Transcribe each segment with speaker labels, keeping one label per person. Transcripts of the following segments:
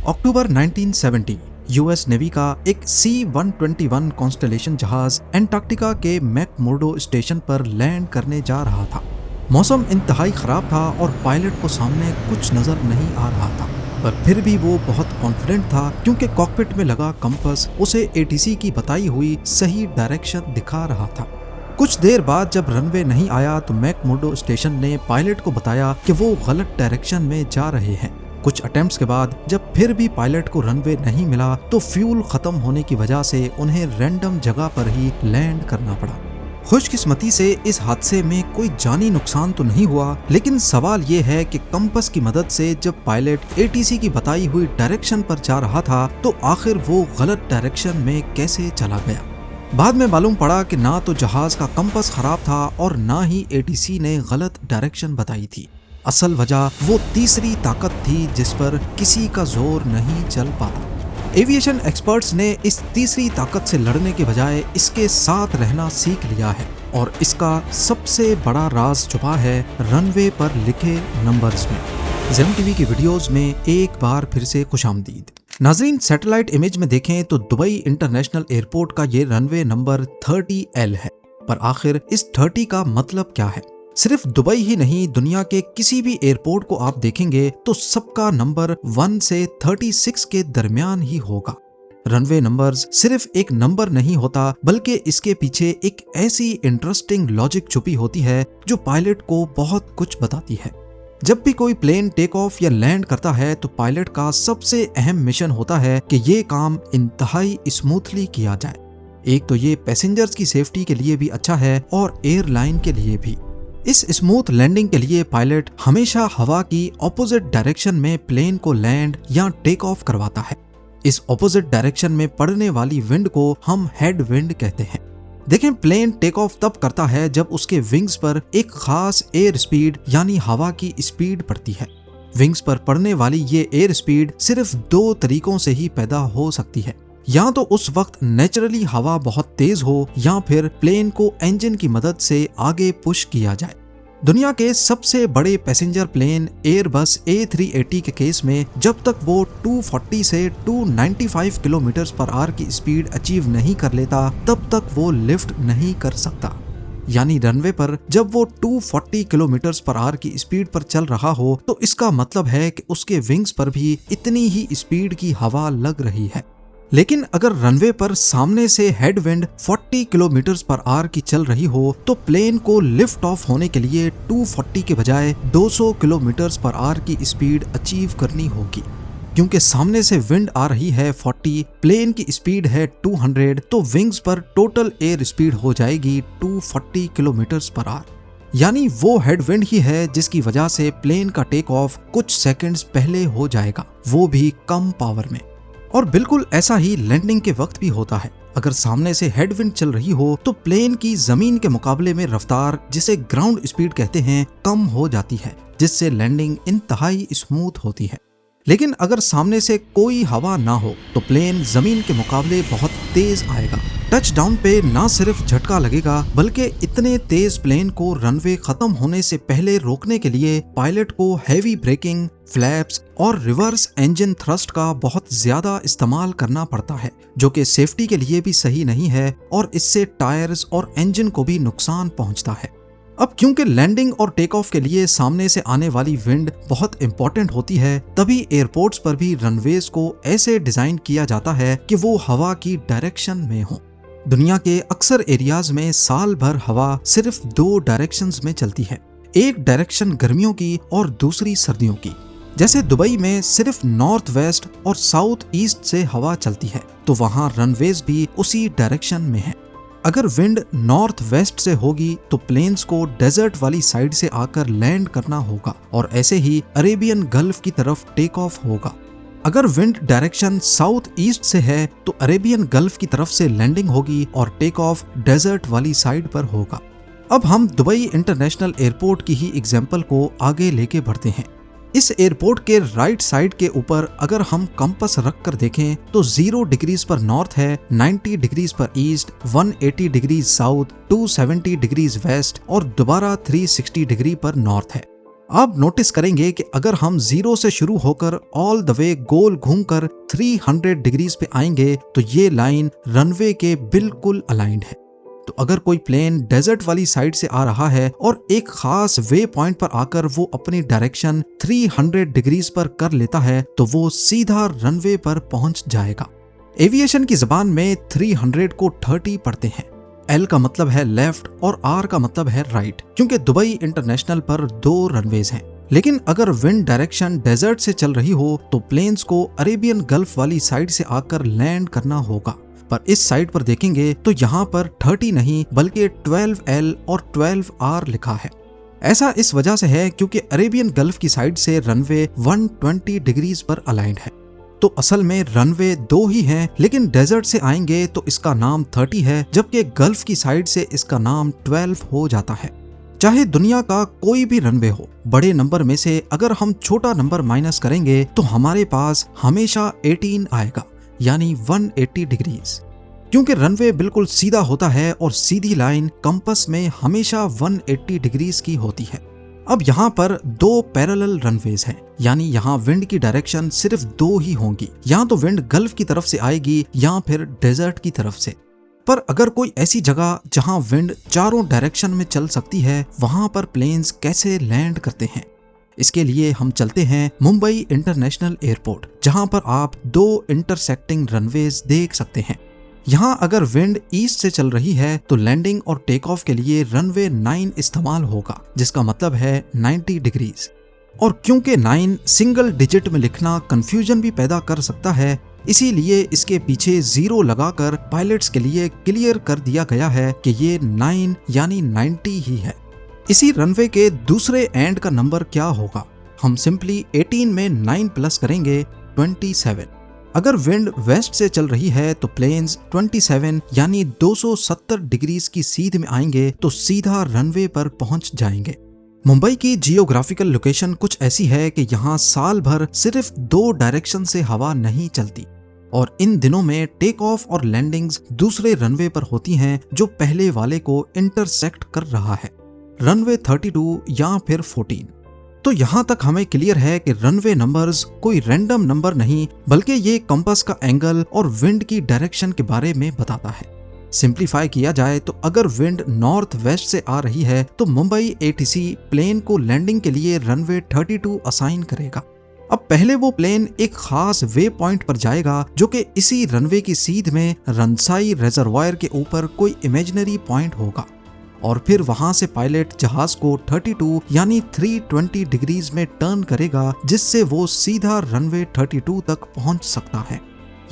Speaker 1: अक्टूबर 1970 US navy का एक C-121 constellation जहाज एंटार्क्टिका के मैकमुर्डो स्टेशन पर लैंड करने जा रहा था। मौसम इंतहाई खराब था और पायलट को सामने कुछ नजर नहीं आ रहा था, पर फिर भी वो बहुत कॉन्फिडेंट था क्योंकि कॉकपिट में लगा कंपास उसे एटीसी की बताई हुई सही डायरेक्शन दिखा रहा था। कुछ देर बाद जब रनवे नहीं आया तो मैकमुर्डो स्टेशन ने पायलट को बताया कि वो गलत डायरेक्शन में जा रहे हैं। कुछ अटेम्प्ट्स के बाद जब फिर भी पायलट को रनवे नहीं मिला तो फ्यूल खत्म होने की वजह से उन्हें रैंडम जगह पर ही लैंड करना पड़ा। खुशकिस्मती से इस हादसे में कोई जानी नुकसान तो नहीं हुआ, लेकिन सवाल ये है कि कंपास की मदद से जब पायलट एटीसी की बताई हुई डायरेक्शन पर जा रहा था तो आखिर वो गलत डायरेक्शन में कैसे चला गया। बाद में मालूम पड़ा कि ना तो जहाज का कंपास खराब था और ना ही एटीसी ने गलत डायरेक्शन बताई थी। असल वजह वो तीसरी ताकत थी जिस पर किसी का जोर नहीं चल पाता। एविएशन एक्सपर्ट्स ने इस तीसरी ताकत से लड़ने के बजाय इसके साथ रहना सीख लिया है और इसका सबसे बड़ा राज छुपा है रनवे पर लिखे नंबर्स में। ज़ेम टीवी की वीडियोस में एक बार फिर से खुशामदीद। नाज़रीन, सैटेलाइट इमेज में देखें तो दुबई इंटरनेशनल एयरपोर्ट का ये रनवे नंबर 30L है, पर आखिर इस 30 का मतलब क्या है? सिर्फ दुबई ही नहीं, दुनिया के किसी भी एयरपोर्ट को आप देखेंगे तो सबका नंबर 1 से 36 के दरमियान ही होगा। रनवे नंबर्स सिर्फ एक नंबर नहीं होता, बल्कि इसके पीछे एक ऐसी इंटरेस्टिंग लॉजिक छुपी होती है जो पायलट को बहुत कुछ बताती है। जब भी कोई प्लेन टेक ऑफ या लैंड करता है तो पायलट का सबसे अहम मिशन होता है कि ये काम इंतहाई स्मूथली किया जाए। एक तो ये पैसेंजर्स की सेफ्टी के लिए भी अच्छा है और एयरलाइन के लिए भी। इस स्मूथ लैंडिंग के लिए पायलट हमेशा हवा की ऑपोजिट डायरेक्शन में प्लेन को लैंड या टेक ऑफ करवाता है। इस ऑपोजिट डायरेक्शन में पड़ने वाली विंड को हम हेड विंड कहते हैं। देखें, प्लेन टेक ऑफ तब करता है जब उसके विंग्स पर एक खास एयर स्पीड यानी हवा की स्पीड पड़ती है। विंग्स पर पड़ने वाली ये एयर स्पीड सिर्फ 2 तरीकों से ही पैदा हो सकती है, या तो उस वक्त नेचुरली हवा बहुत तेज हो या फिर प्लेन को इंजन की मदद से आगे पुश किया जाए। दुनिया के सबसे बड़े पैसेंजर प्लेन एयरबस A380 के केस में जब तक वो 240 से 295 किलोमीटर पर आवर की स्पीड अचीव नहीं कर लेता तब तक वो लिफ्ट नहीं कर सकता। यानी रनवे पर जब वो 240 किलोमीटर पर आवर की स्पीड पर चल रहा हो तो इसका मतलब है कि उसके विंग्स पर भी इतनी ही स्पीड की हवा लग रही है। लेकिन अगर रनवे पर सामने से head wind 40 kilometre per hour की चल रही हो तो प्लेन को लिफ्ट ऑफ होने के लिए 240 के बजाय 200 किलोमीटर पर आवर की स्पीड अचीव करनी होगी। क्योंकि सामने से विंड आ रही है 40, प्लेन की स्पीड है 200, तो विंग्स पर टोटल एयर स्पीड हो जाएगी 240 किलोमीटर पर आवर। यानी वो हेड विंड ही है जिसकी वजह से प्लेन का टेक ऑफ कुछ सेकंड्स पहले हो जाएगा, वो भी कम पावर में। और बिल्कुल ऐसा ही लैंडिंग के वक्त भी होता है। अगर सामने से हेडविंड चल रही हो तो प्लेन की जमीन के मुकाबले में रफ्तार, जिसे ग्राउंड स्पीड कहते हैं, कम हो जाती है, जिससे लैंडिंग इंतहाई स्मूथ होती है। लेकिन अगर सामने से कोई हवा ना हो तो प्लेन जमीन के मुकाबले बहुत तेज आएगा। टच डाउन पे ना सिर्फ झटका लगेगा बल्कि इतने तेज प्लेन को रनवे खत्म होने से पहले रोकने के लिए पायलट को हैवी ब्रेकिंग, फ्लैप्स और रिवर्स इंजन थ्रस्ट का बहुत ज्यादा इस्तेमाल करना पड़ता है, जो कि सेफ्टी के लिए भी सही नहीं है और इससे टायर्स और इंजन को भी नुकसान पहुंचता है। अब क्योंकि लैंडिंग और टेक ऑफ के लिए सामने से आने वाली विंड बहुत इंपॉर्टेंट होती है, तभी एयरपोर्ट्स पर भी रनवेज को ऐसे डिजाइन किया जाता है कि वो हवा की डायरेक्शन में हो। दुनिया के अक्सर एरियाज में साल भर हवा सिर्फ 2 डायरेक्शंस में चलती है, एक डायरेक्शन गर्मियों की और दूसरी सर्दियों की। जैसे दुबई में सिर्फ नॉर्थ वेस्ट और साउथ ईस्ट से हवा चलती है, तो वहाँ रनवेज भी उसी डायरेक्शन में है। अगर विंड नॉर्थ वेस्ट से होगी तो प्लेन्स को डेजर्ट वाली साइड से आकर लैंड करना होगा और ऐसे ही अरेबियन गल्फ की तरफ टेक ऑफ होगा। अगर विंड डायरेक्शन साउथ ईस्ट से है तो अरेबियन गल्फ की तरफ से लैंडिंग होगी और टेक ऑफ डेजर्ट वाली साइड पर होगा। अब हम दुबई इंटरनेशनल एयरपोर्ट की ही एग्जाम्पल को आगे लेके बढ़ते हैं। इस एयरपोर्ट के राइट साइड के ऊपर अगर हम कंपास रख कर देखें तो 0 डिग्रीज पर नॉर्थ है, 90 डिग्रीज पर east, 180 degrees south, 270 degrees west और दोबारा 360 डिग्री पर नॉर्थ है। आप नोटिस करेंगे कि अगर हम 0 से शुरू होकर ऑल द वे गोल घूमकर 300 डिग्रीज पे आएंगे तो ये लाइन रनवे के बिल्कुल अलाइंड है। तो अगर कोई प्लेन डेजर्ट वाली साइड से आ रहा है और एक खास वे पॉइंट पर आकर वो अपनी डायरेक्शन 300 डिग्रीज पर कर लेता है तो वो सीधा रनवे पर पहुंच जाएगा। एविएशन की जबान में 300 को 30 पढ़ते हैं। L का मतलब है लेफ्ट और R का मतलब है राइट, क्योंकि दुबई इंटरनेशनल पर 2 रनवेज हैं। लेकिन अगर विंड डायरेक्शन डेजर्ट से चल रही हो तो प्लेन्स को अरेबियन गल्फ वाली साइड से आकर लैंड करना होगा। पर इस साइड पर देखेंगे तो यहाँ पर 30 नहीं बल्कि 12L और 12R लिखा है। ऐसा इस वजह से है क्योंकि अरेबियन गल्फ की साइड से रनवे 120 डिग्रीज पर अलाइंड है। तो असल में रनवे 2 ही हैं, लेकिन डेजर्ट से आएंगे तो इसका नाम 30 है, जबकि गल्फ की साइड से इसका नाम 12 हो जाता है। चाहे दुनिया का कोई भी रनवे हो, बड़े नंबर में से अगर हम छोटा नंबर माइनस करेंगे तो हमारे पास हमेशा 18 आएगा, यानी 180 डिग्रीज। क्योंकि रनवे बिल्कुल सीधा होता है और सीधी लाइन कंपास में हमेशा 180 डिग्रीज की होती है। अब यहाँ पर 2 पैरेलल रनवेज हैं, यानी यहाँ विंड की डायरेक्शन सिर्फ 2 ही होंगी। यहाँ तो विंड गल्फ की तरफ से आएगी या फिर डेजर्ट की तरफ से। पर अगर कोई ऐसी जगह जहाँ विंड चारों डायरेक्शन में चल सकती है, वहां पर प्लेन्स कैसे लैंड करते हैं? इसके लिए हम चलते हैं मुंबई इंटरनेशनल एयरपोर्ट, जहां पर आप 2 इंटरसेक्टिंग रनवेज देख सकते हैं। यहाँ अगर विंड ईस्ट से चल रही है तो लैंडिंग और टेक ऑफ के लिए रनवे 9 इस्तेमाल होगा, जिसका मतलब है 90 डिग्रीज। और क्योंकि 9 सिंगल डिजिट में लिखना कंफ्यूजन भी पैदा कर सकता है, इसीलिए इसके पीछे 0 लगाकर पायलट्स के लिए क्लियर कर दिया गया है कि ये 9 यानी 90 ही है। इसी रनवे के दूसरे एंड का नंबर क्या होगा? हम सिंपली 18 में 9 प्लस करेंगे 27। अगर विंड वेस्ट से चल रही है तो प्लेन्स 27 यानी 270 डिग्रीज की सीध में आएंगे तो सीधा रनवे पर पहुंच जाएंगे। मुंबई की जियोग्राफिकल लोकेशन कुछ ऐसी है कि यहाँ साल भर सिर्फ 2 डायरेक्शन से हवा नहीं चलती और इन दिनों में टेक ऑफ और लैंडिंग्स दूसरे रनवे पर होती हैं जो पहले वाले को इंटरसेक्ट कर रहा है, रनवे 32 या फिर 14। तो यहाँ तक हमें क्लियर है कि रनवे नंबर्स कोई रैंडम नंबर नहीं बल्कि ये कंपास का एंगल और विंड की डायरेक्शन के बारे में बताता है। सिंप्लीफाई किया जाए तो अगर विंड नॉर्थ वेस्ट से आ रही है तो मुंबई ATC प्लेन को लैंडिंग के लिए रनवे 32 असाइन करेगा। अब पहले वो प्लेन एक खास वे पॉइंट पर जाएगा जो कि इसी रनवे की सीध में रनसाई रिजर्वायर के ऊपर कोई इमेजिनरी पॉइंट होगा और फिर वहां से पायलट जहाज को 32 यानी 320 डिग्रीज में टर्न करेगा, जिससे वो सीधा रनवे 32 तक पहुंच सकता है।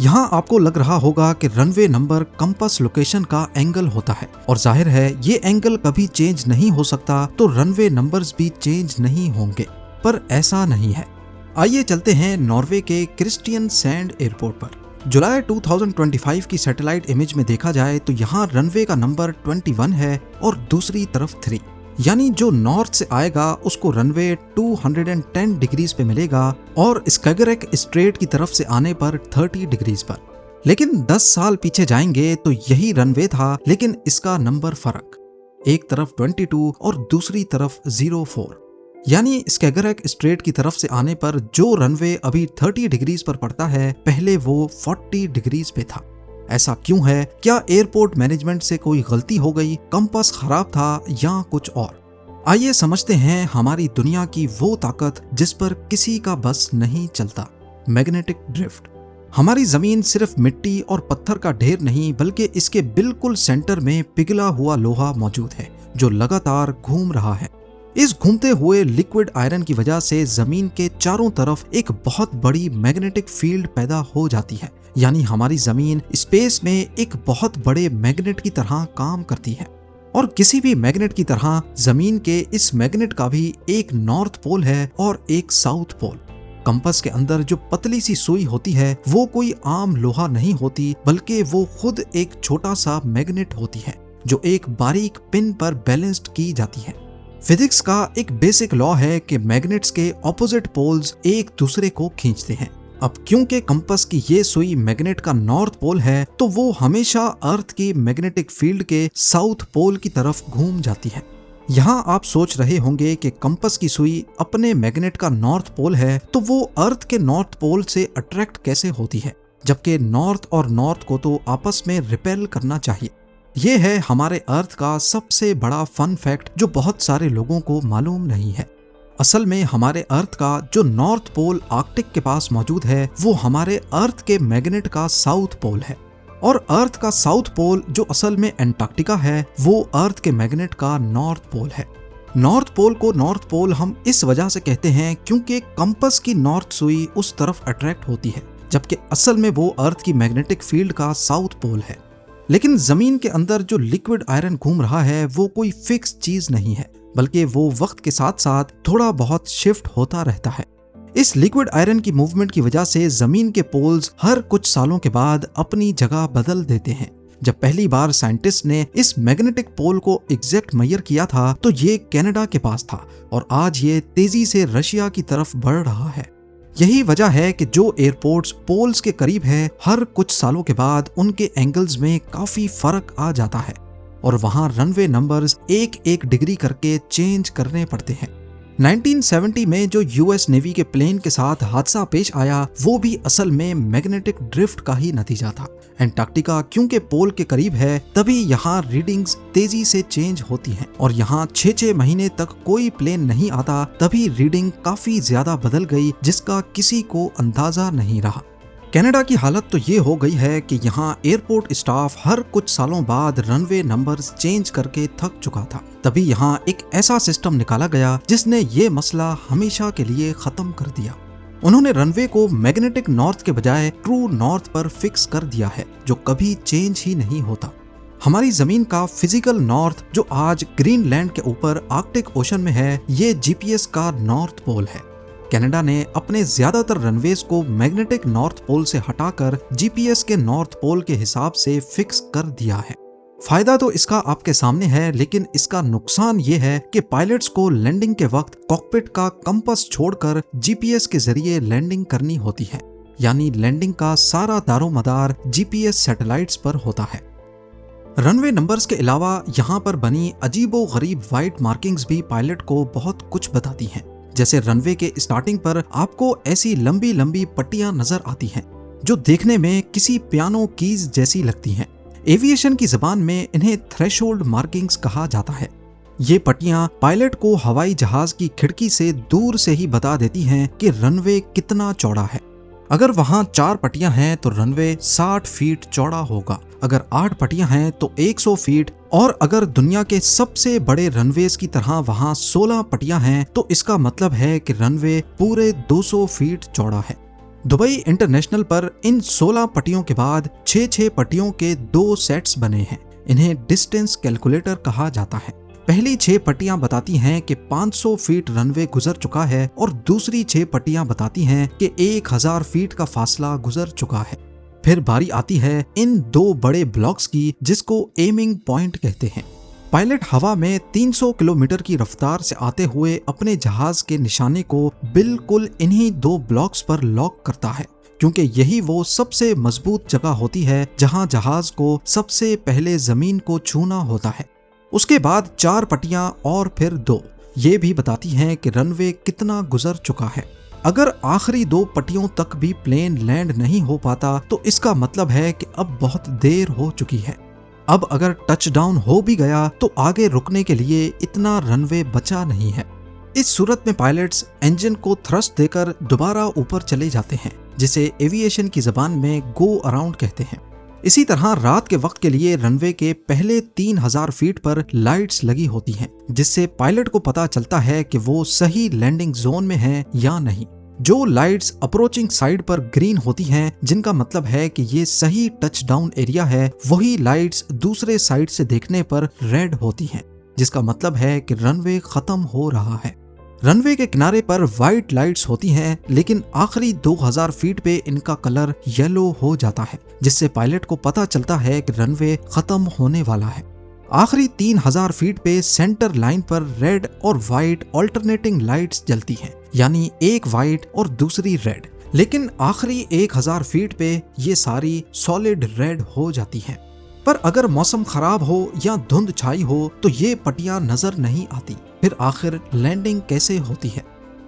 Speaker 1: यहाँ आपको लग रहा होगा कि रनवे नंबर कंपास लोकेशन का एंगल होता है और जाहिर है ये एंगल कभी चेंज नहीं हो सकता, तो रनवे नंबर्स भी चेंज नहीं होंगे, पर ऐसा नहीं है। आइए चलते हैं नॉर्वे के क्रिस्टियन सैंड एयरपोर्ट पर। जुलाई 2025 की सैटेलाइट इमेज में देखा जाए तो यहाँ रनवे का नंबर 21 है और दूसरी तरफ 3, यानी जो नॉर्थ से आएगा उसको रनवे 210 डिग्रीज पे मिलेगा और स्कैगरेक स्ट्रेट की तरफ से आने पर 30 डिग्रीज पर। लेकिन 10 साल पीछे जाएंगे तो यही रनवे था, लेकिन इसका नंबर फर्क, एक तरफ 22 और दूसरी तरफ 04, यानी स्कैगरेक स्ट्रेट की तरफ से आने पर जो रनवे अभी 30 डिग्रीज पर पड़ता है, पहले वो 40 डिग्रीज पे था। ऐसा क्यों है? क्या एयरपोर्ट मैनेजमेंट से कोई गलती हो गई, कंपास खराब था या कुछ और? आइए समझते हैं हमारी दुनिया की वो ताकत जिस पर किसी का बस नहीं चलता, मैग्नेटिक ड्रिफ्ट। हमारी जमीन सिर्फ मिट्टी और पत्थर का ढेर नहीं बल्कि इसके बिल्कुल सेंटर में पिघला हुआ लोहा मौजूद है जो लगातार घूम रहा है। इस घूमते हुए लिक्विड आयरन की वजह से जमीन के चारों तरफ एक बहुत बड़ी मैग्नेटिक फील्ड पैदा हो जाती है, यानी हमारी जमीन स्पेस में एक बहुत बड़े मैग्नेट की तरह काम करती है। और किसी भी मैग्नेट की तरह जमीन के इस मैग्नेट का भी एक नॉर्थ पोल है और एक साउथ पोल। कंपास के अंदर जो पतली सी सुई होती है वो कोई आम लोहा नहीं होती, बल्कि वो खुद एक छोटा सा मैग्नेट होती है जो एक बारीक पिन पर बैलेंस्ड की जाती है। फिजिक्स का एक बेसिक लॉ है कि मैग्नेट्स के ऑपोजिट पोल्स एक दूसरे को खींचते हैं। अब क्योंकि कंपास की ये सुई मैग्नेट का नॉर्थ पोल है तो वो हमेशा अर्थ की मैग्नेटिक फील्ड के साउथ पोल की तरफ घूम जाती है। यहाँ आप सोच रहे होंगे कि कंपास की सुई अपने मैग्नेट का नॉर्थ पोल है, तो वो अर्थ के नॉर्थ पोल से अट्रैक्ट कैसे होती है, जबकि नॉर्थ और नॉर्थ को तो आपस में रिपेल करना चाहिए। ये है हमारे अर्थ का सबसे बड़ा फन फैक्ट जो बहुत सारे लोगों को मालूम नहीं है। असल में हमारे अर्थ का जो नॉर्थ पोल आर्कटिक के पास मौजूद है, वो हमारे अर्थ के मैग्नेट का साउथ पोल है, और अर्थ का साउथ पोल जो असल में एंटार्क्टिका है, वो अर्थ के मैग्नेट का नॉर्थ पोल है। नॉर्थ पोल को नॉर्थ पोल हम इस वजह से कहते हैं क्योंकि कंपास की नॉर्थ सुई उस तरफ अट्रैक्ट होती है, जबकि असल में वो अर्थ की मैग्नेटिक फील्ड का साउथ पोल है। लेकिन जमीन के अंदर जो लिक्विड आयरन घूम रहा है वो कोई फिक्स चीज नहीं है, बल्कि वो वक्त के साथ साथ थोड़ा बहुत शिफ्ट होता रहता है। इस लिक्विड आयरन की मूवमेंट की वजह से जमीन के पोल्स हर कुछ सालों के बाद अपनी जगह बदल देते हैं। जब पहली बार साइंटिस्ट ने इस मैग्नेटिक पोल को एग्जैक्ट मेजर किया था तो ये कनाडा के पास था, और आज ये तेजी से रशिया की तरफ बढ़ रहा है। यही वजह है कि जो एयरपोर्ट्स पोल्स के करीब है, हर कुछ सालों के बाद उनके एंगल्स में काफी फर्क आ जाता है, और वहां रनवे नंबर्स एक एक डिग्री करके चेंज करने पड़ते हैं। 1970 में जो यूएस नेवी के प्लेन के साथ हादसा पेश आया, वो भी असल में मैग्नेटिक ड्रिफ्ट का ही नतीजा था। एंटार्क्टिका क्योंकि पोल के करीब है, तभी यहाँ रीडिंग्स तेजी से चेंज होती हैं, और यहाँ 6-6 महीने तक कोई प्लेन नहीं आता, तभी रीडिंग काफी ज्यादा बदल गई, जिसका किसी को अंदाजा नहीं रहा। कनाडा की हालत तो ये हो गई है कि यहाँ एयरपोर्ट स्टाफ हर कुछ सालों बाद रनवे नंबर्स चेंज करके थक चुका था। तभी यहाँ एक ऐसा सिस्टम निकाला गया जिसने ये मसला हमेशा के लिए खत्म कर दिया। उन्होंने रनवे को मैग्नेटिक नॉर्थ के बजाय ट्रू नॉर्थ पर फिक्स कर दिया है, जो कभी चेंज ही नहीं होता। हमारी जमीन का फिजिकल नॉर्थ जो आज ग्रीनलैंड के ऊपर आर्कटिक ओशन में है, ये जीपीएस का नॉर्थ पोल है। कनाडा ने अपने ज्यादातर रनवेज को मैग्नेटिक नॉर्थ पोल से हटाकर जीपीएस के नॉर्थ पोल के हिसाब से फिक्स कर दिया है। फायदा तो इसका आपके सामने है, लेकिन इसका नुकसान ये है कि पायलट्स को लैंडिंग के वक्त कॉकपिट का कंपास छोड़कर जीपीएस के जरिए लैंडिंग करनी होती है, यानी लैंडिंग का सारा दारोमदार जीपीएस सैटेलाइट्स पर होता है। रनवे नंबर्स के अलावा यहाँ पर बनी अजीबो गरीब व्हाइट मार्किंग्स भी पायलट को बहुत कुछ बताती हैं। जैसे रनवे के स्टार्टिंग पर आपको ऐसी लंबी लंबी पट्टियां नजर आती हैं, जो देखने में किसी पियानो कीज जैसी लगती हैं। एविएशन की जबान में इन्हें थ्रेशोल्ड मार्किंग्स कहा जाता है। ये पट्टियां पायलट को हवाई जहाज की खिड़की से दूर से ही बता देती हैं कि रनवे कितना चौड़ा है। अगर वहां 4 पट्टियां हैं तो रनवे 60 फीट चौड़ा होगा, अगर 8 पट्टियां हैं तो 100 फीट, और अगर दुनिया के सबसे बड़े रनवेज की तरह वहां 16 पट्टियां हैं तो इसका मतलब है कि रनवे पूरे 200 फीट चौड़ा है। दुबई इंटरनेशनल पर इन 16 पट्टियों के बाद 6-6 पट्टियों के 2 सेट्स बने हैं। इन्हें डिस्टेंस कैलकुलेटर कहा जाता है। पहली 6 पट्टियां बताती हैं कि 500 फीट रनवे गुजर चुका है, और दूसरी 6 पट्टियां बताती हैं कि 1000 फीट का फासला गुजर चुका है। फिर बारी आती है इन 2 बड़े ब्लॉक्स की, जिसको एमिंग पॉइंट कहते हैं। पायलट हवा में 300 किलोमीटर की रफ्तार से आते हुए अपने जहाज के निशाने को बिल्कुल इन्हीं 2 ब्लॉक्स पर लॉक करता है, क्योंकि यही वो सबसे मजबूत जगह होती है जहां जहाज को सबसे पहले जमीन को छूना होता है। उसके बाद 4 पट्टियां और फिर 2, ये भी बताती हैं कि रनवे कितना गुजर चुका है। अगर आखिरी 2 पट्टियों तक भी प्लेन लैंड नहीं हो पाता तो इसका मतलब है कि अब बहुत देर हो चुकी है। अब अगर टचडाउन हो भी गया तो आगे रुकने के लिए इतना रनवे बचा नहीं है। इस सूरत में पायलट्स इंजन को थ्रस्ट देकर दोबारा ऊपर चले जाते हैं, जिसे एविएशन की जबान में गो अराउंड कहते हैं। इसी तरह रात के वक्त के लिए रनवे के पहले 3000 फीट पर लाइट्स लगी होती हैं, जिससे पायलट को पता चलता है कि वो सही लैंडिंग जोन में है या नहीं। जो लाइट्स अप्रोचिंग साइड पर ग्रीन होती हैं, जिनका मतलब है कि ये सही टच डाउन एरिया है, वही लाइट्स दूसरे साइड से देखने पर रेड होती हैं, जिसका मतलब है कि रनवे खत्म हो रहा है। रनवे के किनारे पर व्हाइट लाइट्स होती हैं, लेकिन आखिरी 2000 फीट पे इनका कलर येलो हो जाता है, जिससे पायलट को पता चलता है कि रनवे खत्म होने वाला है। आखिरी 3000 फीट पे सेंटर लाइन पर रेड और व्हाइट ऑल्टरनेटिंग लाइट्स जलती हैं, यानी एक व्हाइट और दूसरी रेड। लेकिन आखिरी 1000 फीट पे ये सारी सॉलिड रेड हो जाती हैं। पर अगर मौसम खराब हो या धुंध छाई हो तो ये पट्टियां नजर नहीं आती। फिर आखिर लैंडिंग कैसे होती है?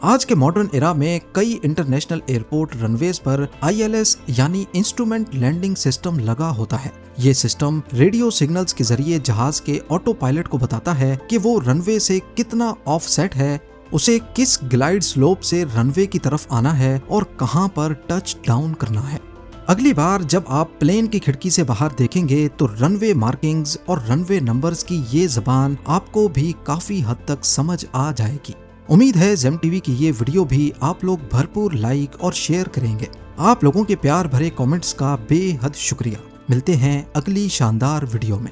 Speaker 1: आज के मॉडर्न एरा में कई इंटरनेशनल एयरपोर्ट रनवेज पर ILS यानी इंस्ट्रूमेंट लैंडिंग सिस्टम लगा होता है। ये सिस्टम रेडियो सिग्नल्स के जरिए जहाज के ऑटो पायलट को बताता है कि वो रनवे से कितना ऑफसेट है, उसे किस ग्लाइड स्लोप से रनवे की तरफ आना है और कहां पर टच डाउन करना है। अगली बार जब आप प्लेन की खिड़की से बाहर देखेंगे तो रनवे मार्किंग्स और रनवे नंबर्स की ये ज़बान आपको भी काफी हद तक समझ आ जाएगी। उम्मीद है जेम टीवी की ये वीडियो भी आप लोग भरपूर लाइक और शेयर करेंगे। आप लोगों के प्यार भरे कमेंट्स का बेहद शुक्रिया। मिलते हैं अगली शानदार वीडियो में।